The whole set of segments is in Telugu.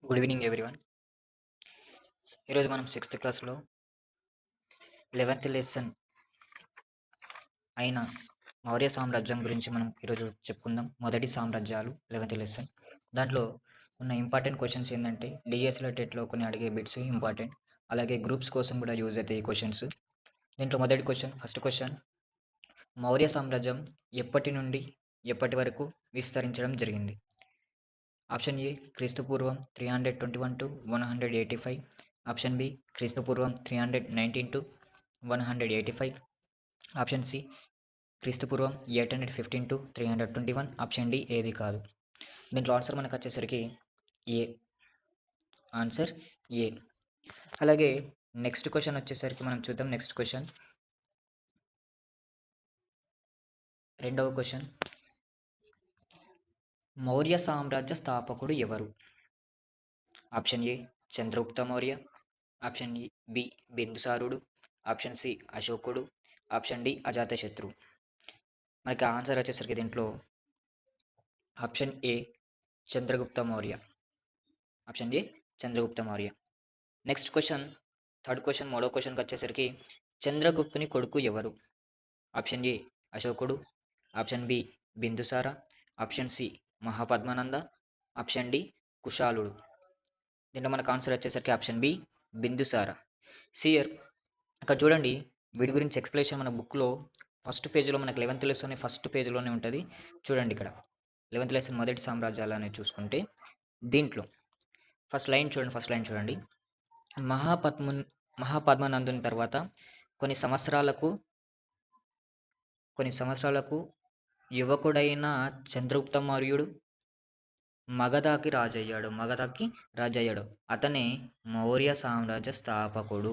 Good evening everyone. ఈరోజు మనం సిక్స్త్ క్లాస్లో 11th లెసన్ అయిన మౌర్య సామ్రాజ్యం గురించి మనం ఈరోజు చెప్పుకుందాం. మొదటి సామ్రాజ్యాలు 11th లెసన్. దాంట్లో ఉన్న ఇంపార్టెంట్ క్వశ్చన్స్ ఏంటంటే డిఎస్లో టెట్లో కొన్ని అడిగే బిట్స్ ఇంపార్టెంట్, అలాగే గ్రూప్స్ కోసం కూడా యూజ్ అవుతాయి ఈ క్వశ్చన్స్. దీంట్లో మొదటి క్వశ్చన్, ఫస్ట్ క్వశ్చన్, మౌర్య సామ్రాజ్యం ఎప్పటి నుండి ఎప్పటి వరకు విస్తరించడం జరిగింది? ఆప్షన్ ఏ క్రీస్తు పూర్వం 321 టు 185. ఆప్షన్ బి క్రీస్తు పూర్వం 319 టు 185. ఆప్షన్ సి క్రీస్తు పూర్వం 815 టు 321. ఆప్షన్ డి ఏది కాదు. దీంట్లో ఆన్సర్ మనకు వచ్చేసరికి ఏ. ఆన్సర్ ఏ. అలాగే నెక్స్ట్ క్వశ్చన్ వచ్చేసరికి మనం చూద్దాం. నెక్స్ట్ క్వశ్చన్, రెండవ క్వశ్చన్, మౌర్య సామ్రాజ్య స్థాపకుడు ఎవరు? Option A Chandragupta Maurya. Option B బిందుసారుడు. ఆప్షన్ సి అశోకుడు. Option D Ajatashatru. మనకి ఆన్సర్ వచ్చేసరికి దీంట్లో option A Chandragupta Maurya. Option A Chandragupta Maurya. Next question, third question, మూడో క్వశ్చన్కి వచ్చేసరికి చంద్రగుప్తుని కొడుకు ఎవరు? ఆప్షన్ ఏ అశోకుడు. Option B Bindusara. Option C Mahapadmananda. Option D కుశాలుడు. దీంట్లో మనకు ఆన్సర్ వచ్చేసరికి ఆప్షన్ బి బిందుసార. సియర్ ఇక్కడ చూడండి, వీడి గురించి ఎక్స్ప్లెనేషన్ మన బుక్లో ఫస్ట్ పేజీలో మనకు 11th లెసన్ ఫస్ట్ పేజీలోనే ఉంటుంది. చూడండి ఇక్కడ 11th లెసన్ మొదటి సామ్రాజ్యాలు అనేది చూసుకుంటే దీంట్లో ఫస్ట్ లైన్ చూడండి. ఫస్ట్ లైన్ చూడండి. మహాపద్మనందుని తర్వాత కొన్ని సంవత్సరాలకు యువకుడైన చంద్రగుప్త మౌర్యుడు మగధకి రాజయ్యాడు. అతనే మౌర్య సామ్రాజ్య స్థాపకుడు.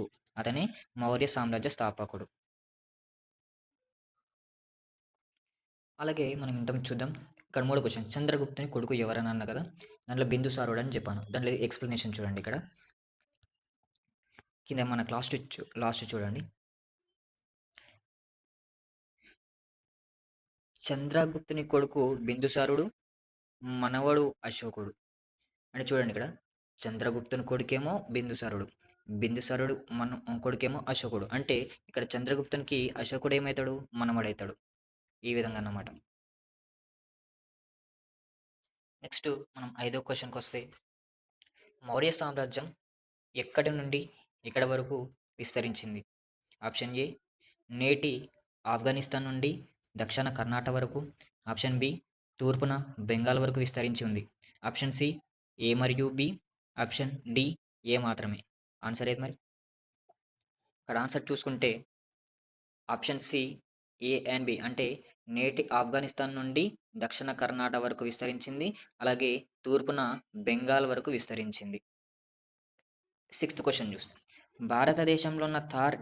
అలాగే మనం ఇంత చూద్దాం. ఇక్కడ మూడో క్వశ్చన్, చంద్రగుప్తుని కొడుకు ఎవరని అన్న కదా, దాంట్లో బిందుసారుడు అని చెప్పాను. దాంట్లో ఎక్స్ప్లెనేషన్ చూడండి. ఇక్కడ కింద మన లాస్ట్ చూడండి. చంద్రగుప్తుని కొడుకు బిందుసారుడు, మనవడు అశోకుడు. అంటే చూడండి, ఇక్కడ చంద్రగుప్తుని కొడుకేమో బిందుసారుడు మన కొడుకేమో అశోకుడు. అంటే ఇక్కడ చంద్రగుప్తునికి అశోకుడు ఏమవుతాడు? మనవడవుతాడు. ఈ విధంగా అన్నమాట. నెక్స్ట్ మనం ఐదో క్వశ్చన్కి వస్తే, మౌర్య సామ్రాజ్యం ఎక్కడి నుండి ఎక్కడి వరకు విస్తరించింది? ఆప్షన్ ఏ నేటి ఆఫ్ఘనిస్తాన్ నుండి దక్షిణ కర్ణాటక వరకు. ఆప్షన్ బి తూర్పున బెంగాల్ వరకు విస్తరించి ఉంది. ఆప్షన్ సి ఏ మరియు బి. ఆప్షన్ డి ఏ మాత్రమే. ఆన్సర్ ఏది మరి? ఇక్కడ ఆన్సర్ చూసుకుంటే option C A and B, అంటే నేటి ఆఫ్ఘనిస్తాన్ నుండి దక్షిణ కర్ణాటక వరకు విస్తరించింది, అలాగే తూర్పున బెంగాల్ వరకు విస్తరించింది. సిక్స్త్ క్వశ్చన్ చూస్తాం. భారతదేశంలో ఉన్న థార్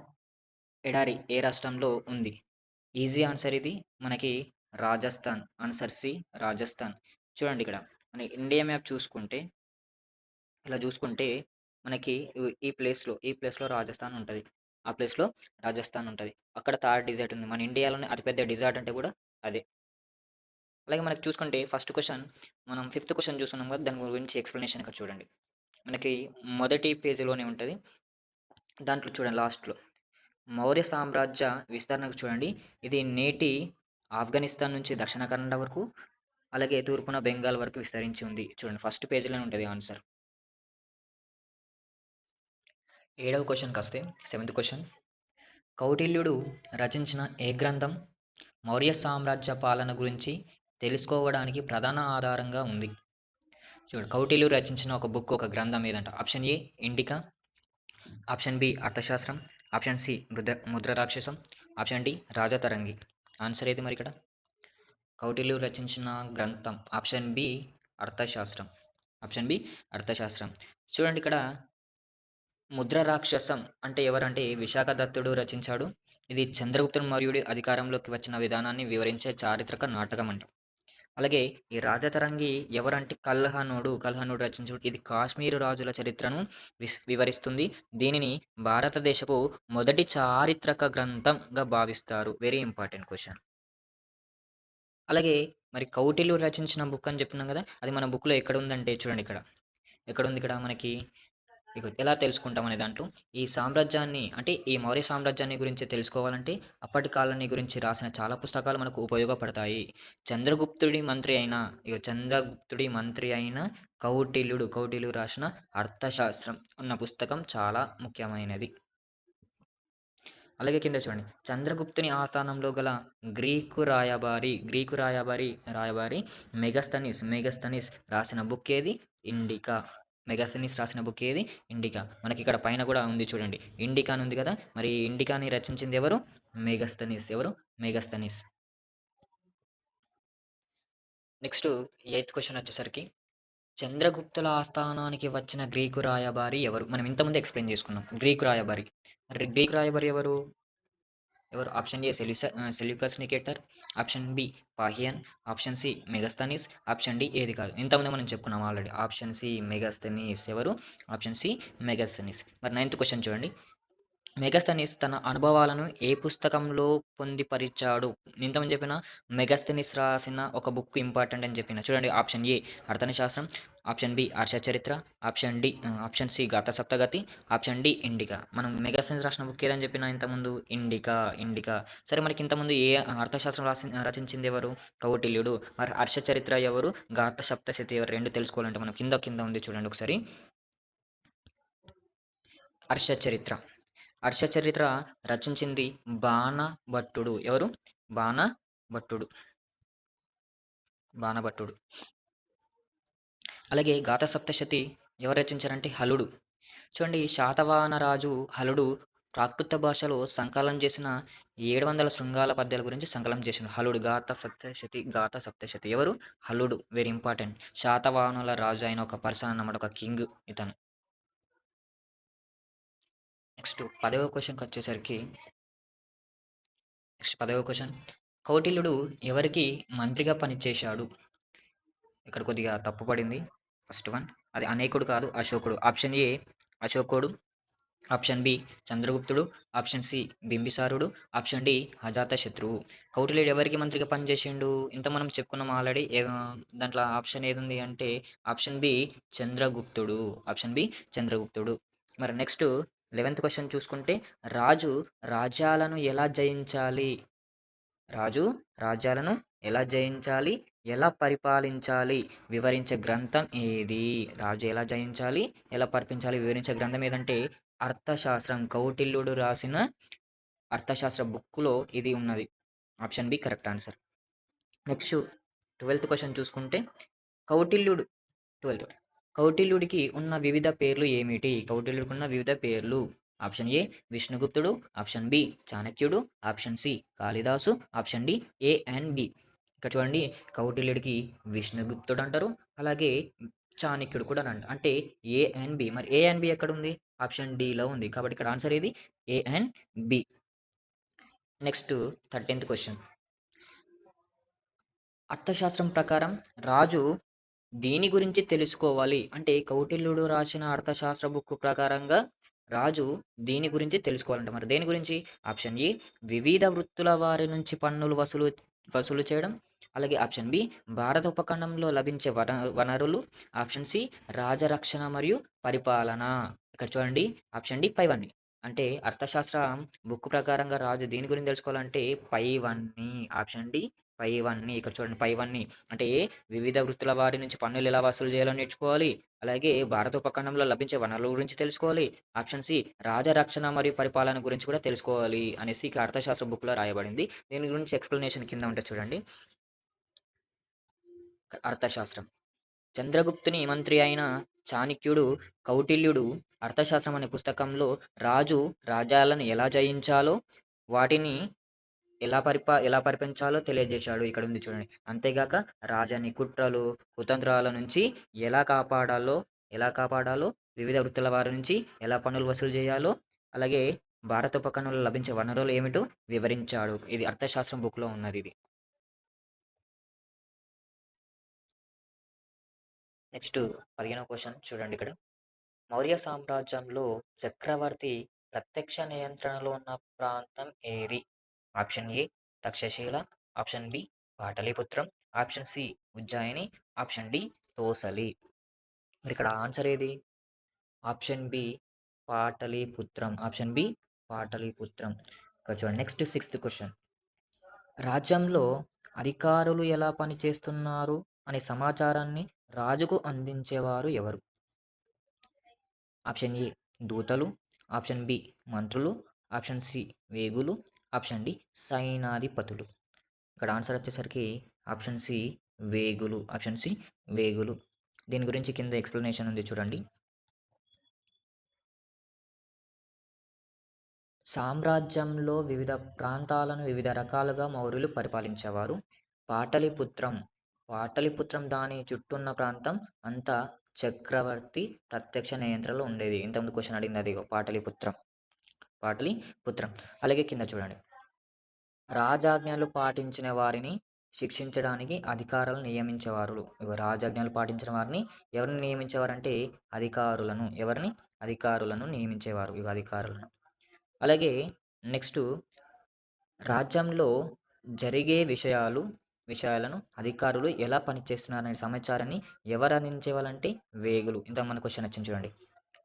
ఎడారి ఏ రాష్ట్రంలో ఉంది? ఈజీ ఆన్సర్ ఇది మనకి రాజస్థాన్. Answer C Rajasthan. చూడండి, ఇక్కడ మన ఇండియా మ్యాప్ చూసుకుంటే ఇలా చూసుకుంటే మనకి ఈ ప్లేస్లో రాజస్థాన్ ఉంటుంది. ఆ ప్లేస్లో రాజస్థాన్ ఉంటుంది. అక్కడ థార్ డిజర్ట్ ఉంది. మన ఇండియాలోనే అతిపెద్ద డిజర్ట్ అంటే కూడా అదే. అలాగే మనకి చూసుకుంటే ఫస్ట్ క్వశ్చన్, మనం ఫిఫ్త్ క్వశ్చన్ చూస్తున్నాం కదా, దాని గురించి ఎక్స్ప్లెనేషన్ ఇక్కడ చూడండి. మనకి మొదటి పేజీలోనే ఉంటుంది. దాంట్లో చూడండి లాస్ట్లో మౌర్య సామ్రాజ్య విస్తరణకు చూడండి. ఇది నేటి ఆఫ్ఘనిస్తాన్ నుంచి దక్షిణ కన్నడ వరకు, అలాగే తూర్పున బెంగాల్ వరకు విస్తరించి ఉంది. చూడండి ఫస్ట్ పేజీలోనే ఉంటుంది ఆన్సర్. ఏడవ క్వశ్చన్కి వస్తే, సెవెంత్ క్వశ్చన్, కౌటిల్యుడు రచించిన ఏ గ్రంథం మౌర్య సామ్రాజ్య పాలన గురించి తెలుసుకోవడానికి ప్రధాన ఆధారంగా ఉంది? చూడండి, కౌటిల్యుడు రచించిన ఒక బుక్, ఒక గ్రంథం ఏదంట? Option A Indica. Option B అర్థశాస్త్రం. ఆప్షన్ సి ముద్ర రాక్షసం. Option D Rajatarangini. ఆన్సర్ ఏది మరి ఇక్కడ? కౌటిల్యుడు రచించిన గ్రంథం ఆప్షన్ బి అర్థశాస్త్రం. ఆప్షన్ బి అర్థశాస్త్రం. చూడండి, ఇక్కడ ముద్ర రాక్షసం అంటే ఎవరంటే విశాఖదత్తుడు రచించాడు. ఇది చంద్రగుప్త మౌర్యుడి అధికారంలోకి వచ్చిన విధానాన్ని వివరించే చారిత్రక నాటకం అంట. అలాగే ఈ రాజతరంగి ఎవరంటే కల్హనుడు రచించాడు. ఇది కాశ్మీరు రాజుల చరిత్రను వివరిస్తుంది. దీనిని భారతదేశపు మొదటి చారిత్రక గ్రంథంగా భావిస్తారు. Very important question. అలాగే మరి కౌటిల్యుడు రచించిన బుక్ అని చెప్తున్నాం కదా, అది మన బుక్లో ఎక్కడ ఉందంటే చూడండి, ఇక్కడ ఎక్కడుంది ఇక్కడ మనకి? ఇగో ఎలా తెలుసుకుంటాం అనే దాంట్లో ఈ సామ్రాజ్యాన్ని అంటే ఈ మౌర్య సామ్రాజ్యాన్ని గురించి తెలుసుకోవాలంటే అప్పటి కాలాన్ని గురించి రాసిన చాలా పుస్తకాలు మనకు ఉపయోగపడతాయి. చంద్రగుప్తుడి మంత్రి అయిన చంద్రగుప్తుడి మంత్రి అయిన కౌటిల్యుడు రాసిన అర్థశాస్త్రం ఉన్న పుస్తకం చాలా ముఖ్యమైనది. అలాగే కింద చూడండి. చంద్రగుప్తుని ఆస్థానంలో గల గ్రీకు రాయబారి మెగస్తనీస్ రాసిన బుక్ ఏది? ఇండికా. మెగాస్తనీస్ రాసిన బుక్ ఏది? ఇండికా. మనకిక్కడ పైన గూడా ఉంది చూడండి. ఇండికా అని ఉంది గదా! మరి ఇండికాని రచించింది ఎవరు? మెగస్తనీస్. ఎవరు? మెగస్తనీస్. నెక్స్ట్ ఎయిత్ క్వెషన్ వచ్చేసరికి చంద్రగుప్తుల ఆస్థానానికి వచ్చిన గ్రీకు రాయబారి ఎవరు? మనం ఇంతకుముందే ఎక్స్‌ప్లెయిన్ చేసుకున్నాం. గ్రీకు రాయబారి. మరి గ్రీకు రాయబారి ఎవరు? Option A Seleucus Nicator, option B Fahien, option C Megasthenes, option D ఏది కాదు. ఇంతకుముందే మనం చెప్పుకున్నాం ఆల్రెడీ. Option C Megasthenes. ఎవరు? Option C Megasthenes. మరి నైన్త్ క్వశ్చన్ చూడండి. మెగస్తనీస్ తన అనుభవాలను ఏ పుస్తకంలో పొందుపరిచాడు? ఇంతకుముందు చెప్పిన మెగస్తనీస్ రాసిన ఒక బుక్ ఇంపార్టెంట్ అని చెప్పిన. చూడండి ఆప్షన్ ఏ అర్థశాస్త్రం, option B Harshacharita, option C గాథ సప్తగతి, ఆప్షన్ డి ఇండికా. మనం మెగస్తనీస్ రాసిన బుక్ ఏదని చెప్పిన ఇంతకుముందు? ఇండికా. సరే మనకి ఇంతకుముందు అర్థశాస్త్రం రచించింది ఎవరు? కౌటిల్యుడు. మరి హర్షచరిత్ర ఎవరు? గాథ సప్తశతి ఎవరు? రెండు తెలుసుకోవాలంటే మనం కింద కింద ఉంది చూడండి ఒకసారి. హర్షచరిత్ర. హర్షచరిత్ర రచించింది బాణభట్టుడు. ఎవరు? బాణభట్టుడు. బాణభట్టుడు. అలాగే గాథ సప్తశతి ఎవరు రచించారంటే హలుడు. చూడండి శాతవాహన రాజు హలుడు ప్రాకృత భాషలో సంకలనం చేసిన 700 శృంగాల పద్యాల గురించి సంకలనం చేసిండు. హలుడు గాథ సప్తశతి. ఎవరు? హలుడు. Very important. శాతవాహనుల రాజు అయిన ఒక పర్సన్ అన్నమాట. ఒక కింగ్ ఇతను. నెక్స్ట్ 10వ క్వెషన్‌కి వచ్చేసరికి నెక్స్ట్ 10వ క్వెషన్. కౌటిల్యుడు ఎవరికి మంత్రిగా పనిచేశాడు? ఇక్కడ కొద్దిగా తప్పు పడింది. First one. అది అనేకుడు కాదు అశోకుడు. ఆప్షన్ ఏ అశోకుడు, ఆప్షన్ బి చంద్రగుప్తుడు, ఆప్షన్ సి బింబిసారుడు, ఆప్షన్ డి అజాతశత్రువు. కౌటిల్యుడు ఎవరికి మంత్రిగా పనిచేసిండు? ఇంత మనం చెప్పుకున్నాం ఆల్రెడీ. దాంట్లో ఆప్షన్ ఏదుంది అంటే ఆప్షన్ బి చంద్రగుప్తుడు. ఆప్షన్ బి చంద్రగుప్తుడు. మరి నెక్స్ట్ 11థ్ క్వెషన్ చూసుకుంటే రాజు రాజ్యాలను ఎలా జయించాలి? రాజు రాజ్యాలను ఎలా జయించాలి? ఎలా పరిపాలించాలి? వివరించే గ్రంథం ఏది? రాజు ఎలా జయించాలి? ఎలా పరిపించాలి? వివరించే గ్రంథం ఏదంటే అర్థశాస్త్రం. కౌటిల్యుడు రాసిన అర్థశాస్త్ర బుక్కులో ఇది ఉన్నది. Option B correct answer. Next 12థ్ క్వెషన్ చూసుకుంటే కౌటిల్యుడు 12థ్ కౌటిల్యుడికి ఉన్న వివిధ పేర్లు ఏమిటి? కౌటిల్యుడికి ఉన్న వివిధ పేర్లు. ఆప్షన్ ఏ విష్ణుగుప్తుడు, ఆప్షన్ బి చాణక్యుడు, ఆప్షన్ సి కాళిదాసు, option D A and B. ఇక్కడ చూడండి కౌటిల్యుడికి విష్ణుగుప్తుడు అంటారు. అలాగే చాణక్యుడు కూడా అంటే ఏ అండ్ బి. మరి ఏ అండ్ బి ఎక్కడ ఉంది? ఆప్షన్ డిలో ఉంది. కాబట్టి ఇక్కడ ఆన్సర్ ఏది? A and B. నెక్స్ట్ 13థ్ క్వెషన్. అర్థశాస్త్రం ప్రకారం రాజు దీని గురించి తెలుసుకోవాలి అంటే కౌటిల్యుడు రాసిన అర్థశాస్త్ర బుక్ ప్రకారంగా రాజు దీని గురించి తెలుసుకోవాలంట. మరి దేని గురించి? ఆప్షన్ ఏ వివిధ వృత్తుల వారి నుంచి పన్నులు వసూలు చేయడం. అలాగే ఆప్షన్ బి భారత ఉపఖండంలో లభించే వనరులు. ఆప్షన్ సి రాజరక్షణ మరియు పరిపాలన. ఇక్కడ చూడండి ఆప్షన్ డి పైవన్నీ. అంటే అర్థశాస్త్ర బుక్ ప్రకారంగా రాజు దీని గురించి తెలుసుకోవాలంటే పైవన్నీ. ఆప్షన్ డి పైవన్నీ. ఇక్కడ చూడండి పైవన్నీ అంటే వివిధ వృత్తుల వారి నుంచి పన్నులు ఎలా వసూలు చేయాలో నేర్చుకోవాలి. అలాగే భారత ఉపఖండంలో లభించే వనరుల గురించి తెలుసుకోవాలి. ఆప్షన్ సి రాజరక్షణ మరియు పరిపాలన గురించి కూడా తెలుసుకోవాలి అనేసి ఇక అర్థశాస్త్ర బుక్‌లో రాయబడింది. దీని గురించి ఎక్స్‌ప్లనేషన్ కింద ఉంటది చూడండి. అర్థశాస్త్రం. చంద్రగుప్తుని మంత్రి అయిన చాణక్యుడు, కౌటిల్యుడు అర్థశాస్త్రం అనే పుస్తకంలో రాజు రాజ్యాలను ఎలా జయించాలో, వాటిని ఎలా పరిపాలించాలో తెలియజేశాడు. ఇక్కడ ఉంది చూడండి. అంతేగాక రాజని కుట్రలు, కుతంత్రాల నుంచి ఎలా కాపాడాలో ఎలా కాపాడాలో, వివిధ వృత్తుల వారి నుంచి ఎలా పన్నులు వసూలు చేయాలో, అలాగే భారత ఉపఖండంలో లభించే వనరులు ఏమిటో వివరించాడు. ఇది అర్థశాస్త్రం బుక్‌లో ఉన్నదిది. నెక్స్ట్ 15వ క్వెషన్ చూడండి ఇక్కడ. మౌర్య సామ్రాజ్యంలో చక్రవర్తి ప్రత్యక్ష నియంత్రణలో ఉన్న ప్రాంతం ఏది? Option A Takshashila, option B పాటలీపుత్రం, option C Ujjayini, option D Tosali. మరి ఇక్కడ ఆన్సర్ ఏది? ఆప్షన్ బి పాటలీపుత్రం. ఆప్షన్ బి పాటలీపుత్రం. ఇక్కడ చూడండి నెక్స్ట్ సిక్స్త్ క్వశ్చన్. రాజ్యంలో అధికారులు ఎలా పనిచేస్తున్నారు అనే సమాచారాన్ని రాజుకు అందించేవారు ఎవరు? ఆప్షన్ ఏ దూతలు, ఆప్షన్ బి మంత్రులు, ఆప్షన్ సి వేగులు, ఆప్షన్ డి సైనాధిపతులు. ఇక్కడ ఆన్సర్ వచ్చేసరికి ఆప్షన్ సి వేగులు. ఆప్షన్ సి వేగులు. దీని గురించి కింద ఎక్స్ప్లెనేషన్ ఉంది చూడండి. సామ్రాజ్యంలో వివిధ ప్రాంతాలను వివిధ రకాలుగా మౌర్యులు పరిపాలించేవారు. పాటలీపుత్రం పాటలీపుత్రం దాని చుట్టూన్న ప్రాంతం అంతా చక్రవర్తి ప్రత్యక్ష నియంత్రణలో ఉండేది. ఇంతకుముందు క్వశ్చన్ అడిగింది అది పాటలీపుత్రం. పాటలీపుత్రం. అలాగే కింద చూడండి. రాజాజ్ఞలు పాటించిన వారిని శిక్షించడానికి అధికారులను నియమించేవారు. రాజాజ్ఞలు పాటించిన వారిని ఎవరిని నియమించేవారంటే అధికారులను. ఎవరిని? అధికారులను నియమించేవారు. అధికారులను. అలాగే నెక్స్ట్ రాజ్యంలో జరిగే విషయాలను అధికారులు ఎలా పనిచేస్తున్నారనే సమాచారాన్ని ఎవరు అందించేవాళ్ళంటే వేగులు. ఇంత మన క్వశ్చన్ వచ్చింది చూడండి.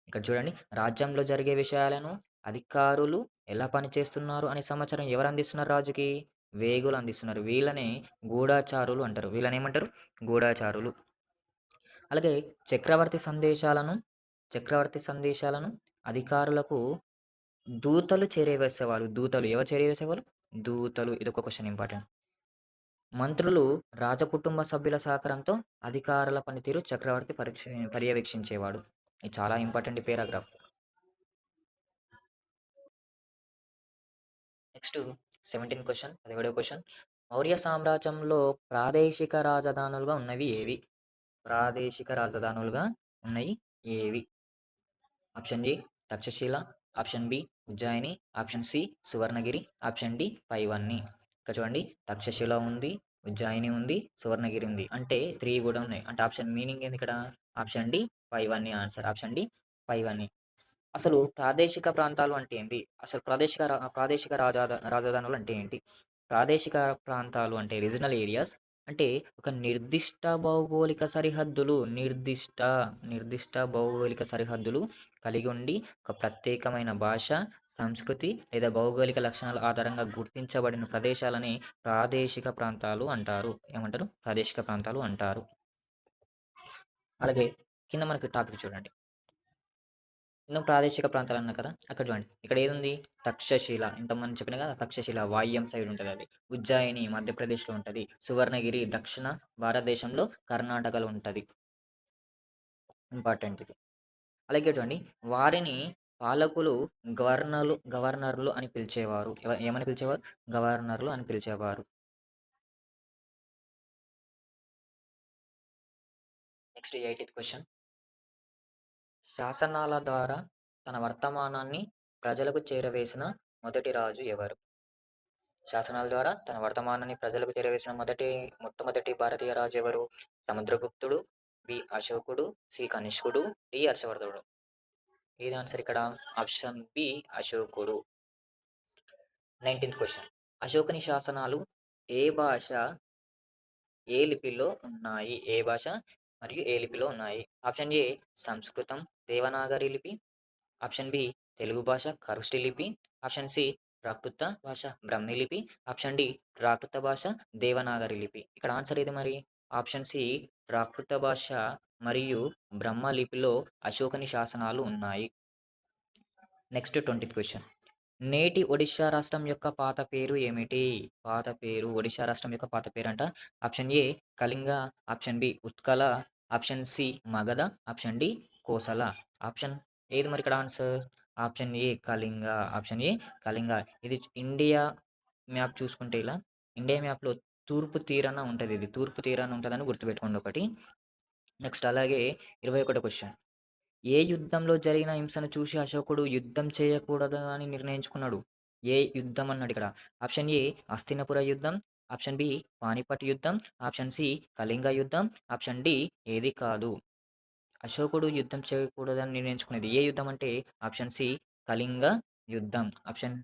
ఇక్కడ చూడండి, రాజ్యంలో జరిగే విషయాలను అధికారులు ఎలా పనిచేస్తున్నారు అనే సమాచారం ఎవరు అందిస్తున్నారు రాజుకి? వేగులు అందిస్తున్నారు. వీళ్ళనే గూఢచారులు అంటారు. వీళ్ళని ఏమంటారు? గూఢచారులు. అలాగే చక్రవర్తి సందేశాలను అధికారులకు దూతలు చేరవేసేవారు. దూతలు ఎవరు చేరవేసేవారు? దూతలు. ఇదొక క్వశ్చన్ ఇంపార్టెంట్. మంత్రులు రాజకుటుంబ సభ్యుల సహకారంతో అధికారుల పనితీరు చక్రవర్తి పర్యవేక్షించేవాడు. ఇది చాలా ఇంపార్టెంట్ పేరాగ్రాఫ్. నెక్స్ట్ 17 క్వశ్చన్, 17వ క్వశ్చన్. మౌర్య సామ్రాజ్యంలో ప్రాదేశిక రాజధానులుగా ఉన్నవి ఏవి? ప్రాదేశిక రాజధానులుగా ఉన్నాయి ఏవి? Option A Takshashila, option B Ujjayini, option C Suvarnagiri, option D పైవన్నీ. ఇక్కడ చూడండి, తక్షశిల ఉంది, ఉజ్జయిని ఉంది, సువర్ణగిరి ఉంది. అంటే 3 కూడా ఉన్నాయి. అంటే ఆప్షన్ మీనింగ్ ఏంది ఇక్కడ? ఆప్షన్ డి పైవన్నీ ఆన్సర్. ఆప్షన్ డి పైవన్నీ. అసలు ప్రాదేశిక ప్రాంతాలు అంటే ఏంటి? అసలు ప్రాదేశిక రాజధానులు అంటే ఏంటి? ప్రాదేశిక ప్రాంతాలు అంటే రీజనల్ ఏరియాస్. అంటే ఒక నిర్దిష్ట భౌగోళిక సరిహద్దులు కలిగి ఉండి ఒక ప్రత్యేకమైన భాష, సంస్కృతి లేదా భౌగోళిక లక్షణాల ఆధారంగా గుర్తించబడిన ప్రదేశాలని ప్రాదేశిక ప్రాంతాలు అంటారు. ఏమంటారు? ప్రాదేశిక ప్రాంతాలు అంటారు. అలాగే కింద మనకి టాపిక్ చూడండి. ఎన్నో ప్రాదేశిక ప్రాంతాలు అన్నా కదా, అక్కడ చూడండి. ఇక్కడ ఏదుంది? తక్షశిల. ఇంతకుముందు చెప్పిన కదా, తక్షశిల వాయువ్యం సైడ్ ఉంటుంది అది. ఉజ్జయిని మధ్యప్రదేశ్లో ఉంటుంది. సువర్ణగిరి దక్షిణ భారతదేశంలో కర్ణాటకలో ఉంటుంది. ఇంపార్టెంట్ ఇది. అలాగే చూడండి, వారిని పాలకులు గవర్నర్లు అని పిలిచేవారు. ఏమని పిలిచేవారు? గవర్నర్లు అని పిలిచేవారు. Next 18th question. శాసనాల ద్వారా తన వర్తమానాన్ని ప్రజలకు చేరవేసిన మొదటి రాజు ఎవరు? శాసనాల ద్వారా తన వర్తమానాన్ని ప్రజలకు చేరవేసిన మొట్టమొదటి భారతీయ రాజు ఎవరు? సముద్రగుప్తుడు, బి అశోకుడు, సి కనిష్కుడు, డి హర్షవర్ధనుడు. ఏది ఆన్సర్ ఇక్కడ? ఆప్షన్ బి అశోకుడు. 19th question. అశోకుని శాసనాలు ఏ భాష ఏ లిపిలో ఉన్నాయి? ఏ భాష మరియు ఏ లిపిలో ఉన్నాయి? ఆప్షన్ ఏ సంస్కృతం దేవనాగరి లిపి, ఆప్షన్ బి తెలుగు భాష ఖరుష్టి లిపి, ఆప్షన్ సి ప్రాకృత భాష బ్రహ్మి లిపి, ఆప్షన్ డి ప్రాకృత భాష దేవనాగరి లిపి. ఇక్కడ ఆన్సర్ ఏది మరి? ఆప్షన్ సి ప్రాకృత భాష మరియు బ్రహ్మ లిపిలో అశోకని శాసనాలు ఉన్నాయి. Next 20th question. నేటి ఒడిశా రాష్ట్రం యొక్క పాత పేరు ఏమిటి? ఒడిశా రాష్ట్రం యొక్క పాత పేరు అంట. Option A Kalinga, option B Utkala, option C Magadha, option D Kosala. Option ఏది మరి ఇక్కడ answer? Option A Kalinga. Option A Kalinga. ఇది ఇండియా మ్యాప్ చూసుకుంటే ఇలా ఇండియా మ్యాప్లో తూర్పు తీరాన ఉంటుంది. ఇది తూర్పు తీరాన ఉంటుందని గుర్తుపెట్టుకోండి ఒకటి. నెక్స్ట్ అలాగే 21వ క్వశ్చన్. ఏ యుద్ధంలో జరిగిన హింసను చూసి అశోకుడు యుద్ధం చేయకూడదు అని నిర్ణయించుకున్నాడు? ఏ యుద్ధం అన్నాడు ఇక్కడ? ఆప్షన్ ఏ హస్తినపుర యుద్ధం, ఆప్షన్ బి పానిపట్ యుద్ధం, ఆప్షన్ సి కళింగ యుద్ధం, ఆప్షన్ డి ఏది కాదు. అశోకుడు యుద్ధం చేయకూడదని నిర్ణయించుకునేది ఏ యుద్ధం అంటే ఆప్షన్ సి కళింగ యుద్ధం. ఆప్షన్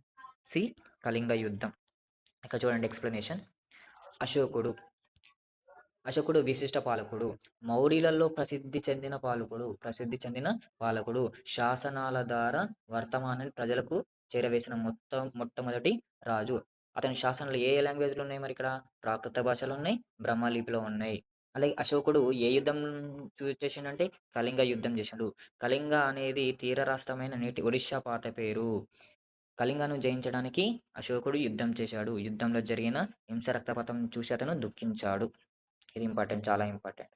సి కళింగ యుద్ధం. ఇక్కడ చూడండి ఎక్స్ప్లెనేషన్. అశోకుడు అశోకుడు విశిష్ట పాలకుడు. మౌర్యులలో ప్రసిద్ధి చెందిన పాలకుడు. శాసనాల ద్వారా వర్తమానాన్ని ప్రజలకు చేరవేసిన మొట్టమొదటి రాజు. అతని శాసనాలు ఏ ఏ లాంగ్వేజ్‌లో ఉన్నాయి మరిక్కడ? ప్రాకృత భాషలో ఉన్నాయి. బ్రహ్మలిపిలో ఉన్నాయి. అలాగే అశోకుడు ఏ యుద్ధం చేసిండంటే కళింగ యుద్ధం చేసిండు. కళింగ అనేది తీర రాష్ట్రమైన నేటి ఒడిషా పాత పేరు. కళింగను జయించడానికి అశోకుడు యుద్ధం చేశాడు. యుద్ధంలో జరిగిన హింస రక్తపాతం చూసి అతను దుఃఖించాడు. ఇది ఇంపార్టెంట్. చాలా ఇంపార్టెంట్.